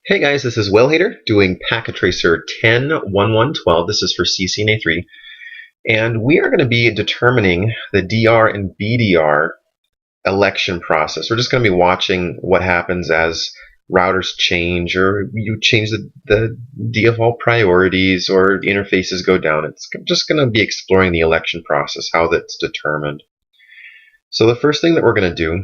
Hey guys, this is Will Hader doing Packet Tracer 10.11.12. This is for CCNA 3. And we are going to be determining the DR and BDR election process. We're just going to be watching what happens as routers change, or you change the default priorities, or interfaces go down. It's just going to be exploring the election process, how that's determined. So the first thing that we're going to do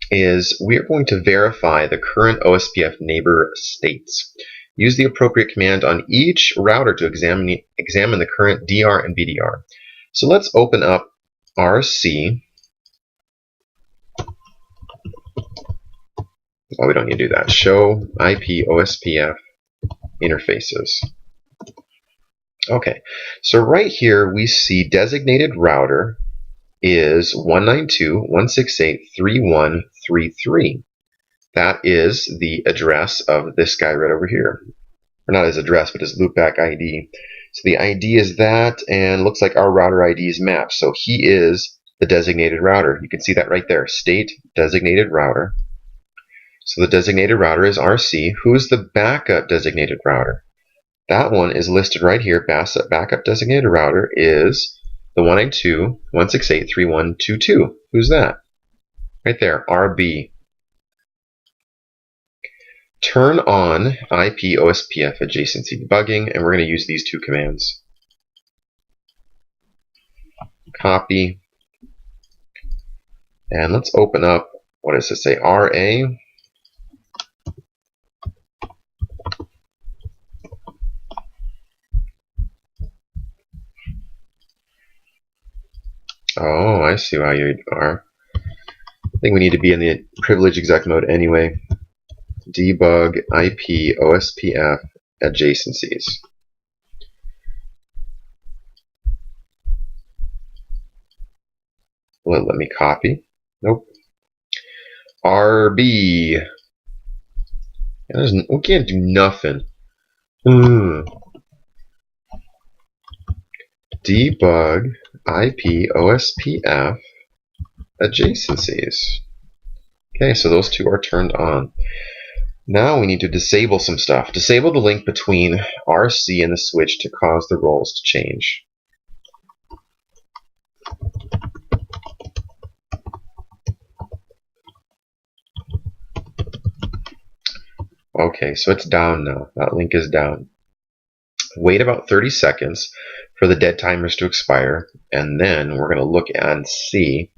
is we are going to verify the current ospf neighbor states. Use the appropriate command on each router to examine the current DR and BDR. So let's open up RC. Oh, we don't need to do that. Show IP ospf interfaces. Okay, so right here we see designated router is 192.168.3133. That is the address of this guy right over here. Or not his address, but his loopback ID. So the ID is that, and looks like our router ID is mapped. So he is the designated router. You can see that right there, state designated router. So the designated router is RC. Who's the backup designated router? That one is listed right here. Backup designated router is the 192.168.3122. Who's that? Right there, RB. Turn on IP ospf adjacency debugging, and we're going to use these two commands. Copy. And let's open up, what does it say? RA. Oh, I see how you are. I think we need to be in the privilege exec mode anyway. Debug IP ospf adjacencies. Let me copy. Nope. RB. We can't do nothing. Debug IP ospf adjacencies. Okay, so those two are turned on. Now we need to disable some stuff. Disable the link between RC and the switch to cause the roles to change. Okay, so it's down now. That link is down. Wait about 30 seconds for the dead timers to expire, and then we're going to look and see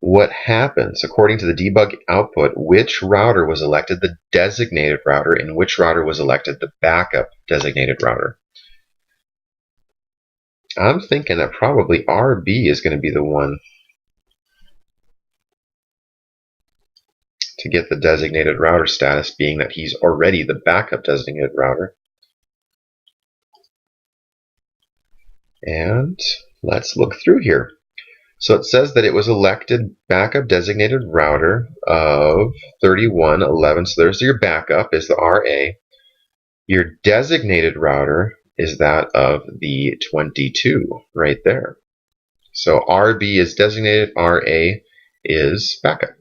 what happens. According to the debug output, which router was elected the designated router and which router was elected the backup designated router. I'm thinking that probably RB is going to be the one to get the designated router status, being that he's already the backup designated router. And let's look through here. So it says that it was elected backup designated router of 3111. So there's your backup, is the RA. Your designated router is that of the 22 right there. So RB is designated, RA is backup.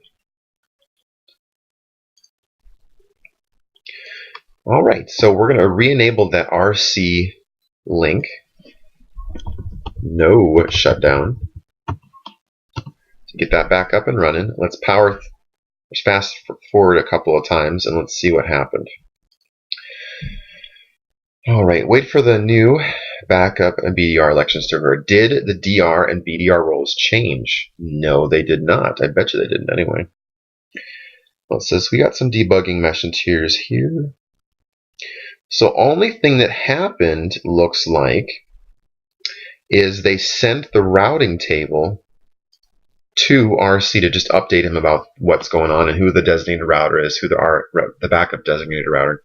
All right, so we're going to re-enable that RC link. No shutdown. To get that back up and running, let's fast forward a couple of times and let's see what happened. All right, wait for the new backup and BDR elections to occur. Did the DR and BDR roles change? No, they did not. I bet you they didn't anyway. Well, it says we got some debugging messengers here. So only thing that happened, looks like, is they sent the routing table to RC to just update him about what's going on and who the designated router is, who the backup designated router.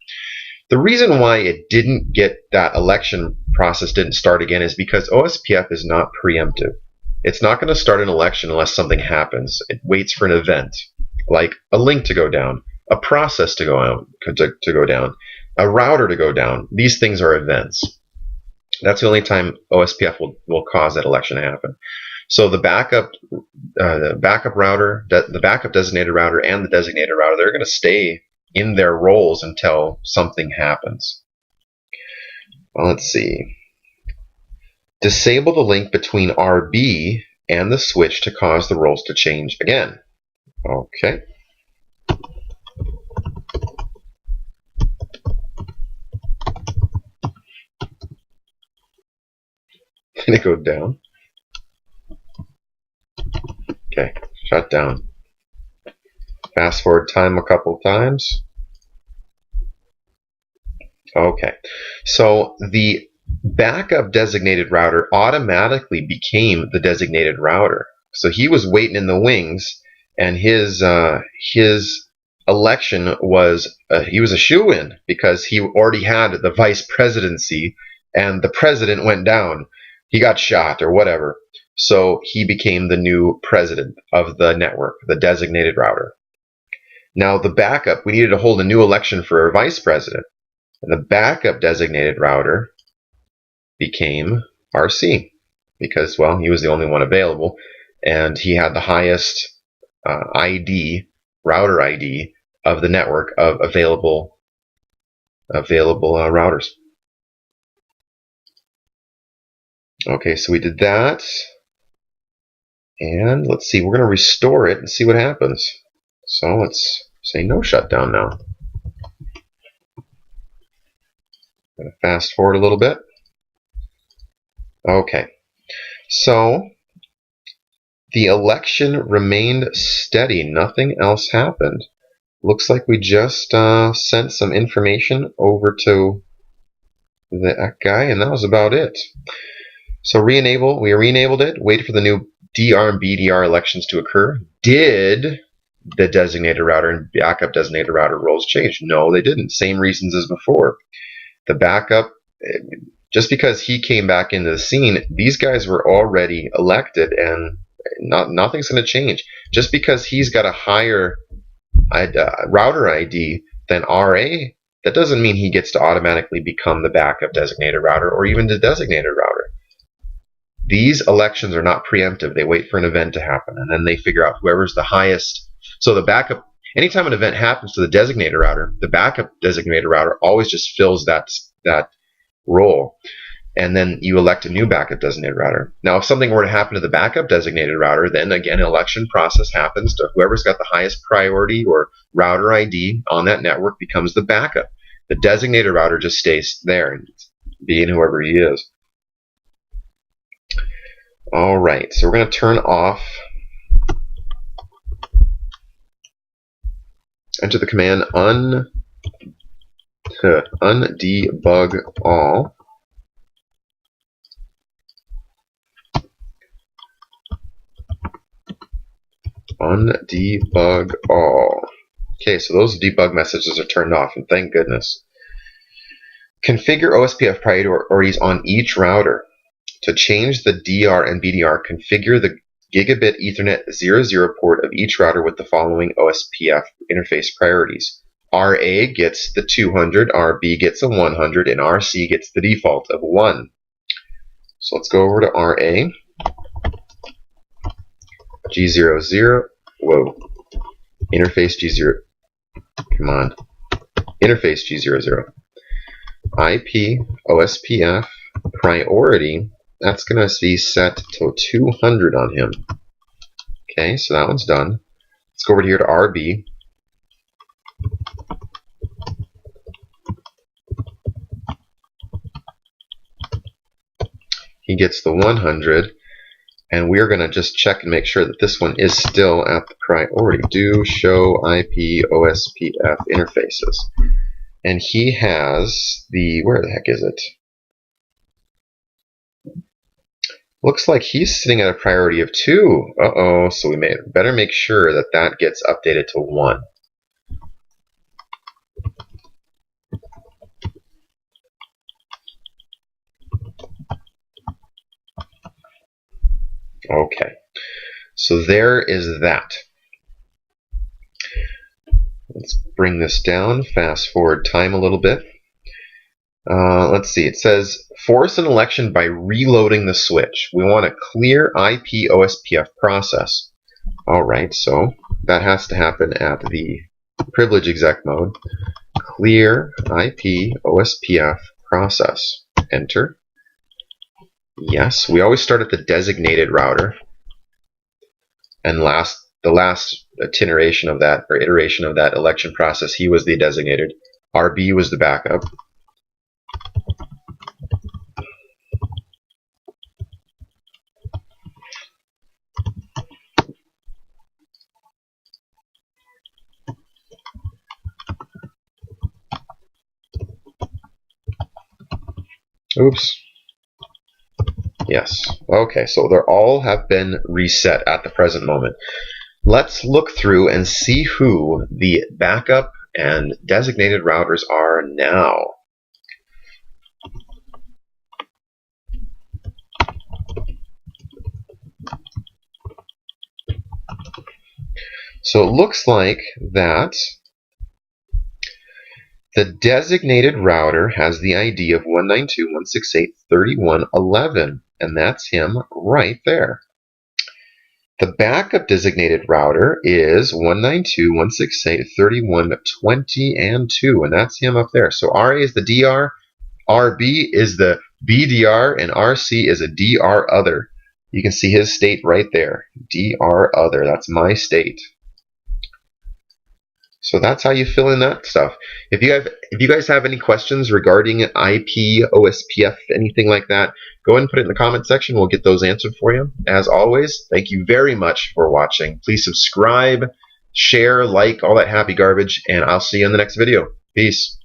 The reason why it didn't get that election process didn't start again is because ospf is not preemptive. It's not going to start an election unless something happens. It waits for an event, like a link to go down, a process to go down, a router to go down. These things are events. That's the only time ospf will cause that election to happen. So the backup router, the backup designated router, and the designated router, they're going to stay in their roles until something happens. Well, let's see. Disable the link between RB and the switch to cause the roles to change again. Okay. Can it go down? Okay, shut down. Fast forward time a couple times. Okay, so the backup designated router automatically became the designated router. So he was waiting in the wings, and his election was he was a shoo-in because he already had the vice presidency, and the president went down. He got shot or whatever. So he became the new president of the network, the designated router. Now the backup, we needed to hold a new election for a vice president. And the backup designated router became RC because, well, he was the only one available, and he had the highest ID, router ID of the network of available routers. Okay, so we did that, and let's see, we're going to restore it and see what happens. So let's say no shutdown now. I'm going to fast forward a little bit. Okay, so the election remained steady. Nothing else happened. Looks like we just sent some information over to that guy, and that was about it. So we re-enabled it, waited for the new DR and BDR elections to occur. Did the designated router and backup designated router roles change? No, they didn't. Same reasons as before. The backup, just because he came back into the scene, these guys were already elected, and nothing's going to change. Just because he's got a higher router ID than RA, that doesn't mean he gets to automatically become the backup designated router or even the designated router. These elections are not preemptive. They wait for an event to happen, and then they figure out whoever's the highest. So the backup, anytime an event happens to the designated router, the backup designated router always just fills that role, and then you elect a new backup designated router. Now, if something were to happen to the backup designated router, then again, an election process happens to whoever's got the highest priority or router ID on that network becomes the backup. The designated router just stays there, and being whoever he is. All right, so we're going to turn off, enter the command undebug all. Undebug all. Okay, so those debug messages are turned off, and thank goodness. Configure ospf priorities on each router. To change the DR and BDR, configure the gigabit Ethernet 00 port of each router with the following ospf interface priorities. RA gets the 200, RB gets a 100, and RC gets the default of 1. So let's go over to RA. G00, whoa, interface G0, come on, interface G00. IP ospf priority, that's going to be set to 200 on him. Okay, so that one's done. Let's go over here to RB. He gets the 100, and we're going to just check and make sure that this one is still at the priority. Do show IP ospf interfaces. And he has the, where the heck is it? Looks like he's sitting at a priority of 2. Uh-oh, so we better make sure that that gets updated to 1. Okay, so there is that. Let's bring this down, fast forward time a little bit. Let's see, it says force an election by reloading the switch. We want a clear IP ospf process. Alright, so that has to happen at the privilege exec mode, clear IP ospf process. Enter. Yes, we always start at the designated router, and the last iteration of that, or iteration of that election process, he was the designated. RB was the backup. Oops. Yes. Okay, so they all have been reset at the present moment. Let's look through and see who the backup and designated routers are now. So it looks like that the designated router has the ID of 192.168.31.11, and that's him right there. The backup designated router is 192.168.31.20 and 2, and that's him up there. So RA is the DR, RB is the BDR, and RC is a DR other. You can see his state right there, DR other. That's my state. So that's how you fill in that stuff. If you guys have any questions regarding IP, OSPF, anything like that, go ahead and put it in the comment section. We'll get those answered for you. As always, thank you very much for watching. Please subscribe, share, like, all that happy garbage, and I'll see you in the next video. Peace.